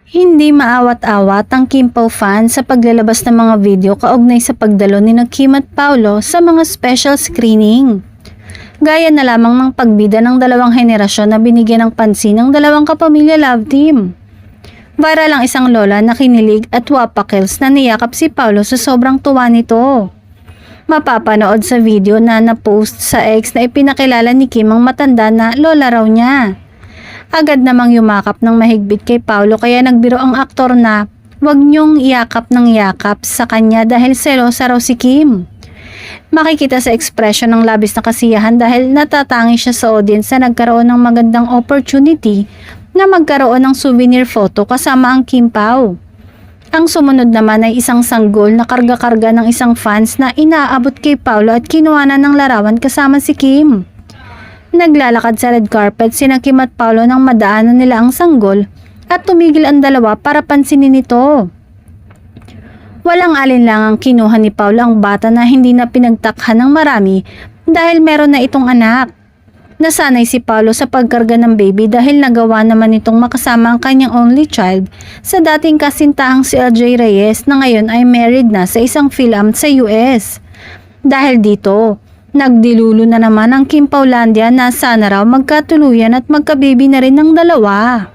Hindi maawat-awat ang Kim Pao fan sa paglalabas ng mga video kaugnay sa pagdalo ni Kim at Paolo sa mga special screening. Gaya na lamang ng pagbida ng dalawang henerasyon na binigyan ng pansin ng dalawang kapamilya love team. Viral ang isang lola na kinilig at wapakils na niyakap si Paolo sa sobrang tuwa nito. Mapapanood sa video na na-post sa X na ipinakilala ni Kim ang matanda na lola raw niya. Agad namang yumakap ng mahigpit kay Paolo kaya nagbiro ang aktor na wag niyong yakap ng yakap sa kanya dahil selosa raw si Kim. Makikita sa ekspresyon ng labis na kasiyahan dahil natatangi siya sa audience na nagkaroon ng magandang opportunity na magkaroon ng souvenir photo kasama ang Kim Pao. Ang sumunod naman ay isang sanggol na karga-karga ng isang fans na inaabot kay Paolo at kinuhanan ng larawan kasama si Kim. Naglalakad sa red carpet sina Kim at Paolo nang madaanan nila ang sanggol at tumigil ang dalawa para pansinin ito. Walang alinlangang kinuha ni Paolo ang bata na hindi na pinagtakhan ng marami dahil meron na itong anak. Nasanay si Paolo sa pagkarga ng baby dahil nagawa naman itong makasama ang kanyang only child sa dating kasintahang si LJ Reyes na ngayon ay married na sa isang film sa US. Dahil dito, nagdilulo na naman ang Kim Paulandia na sana raw magkatuluyan at magka-baby na rin ng dalawa.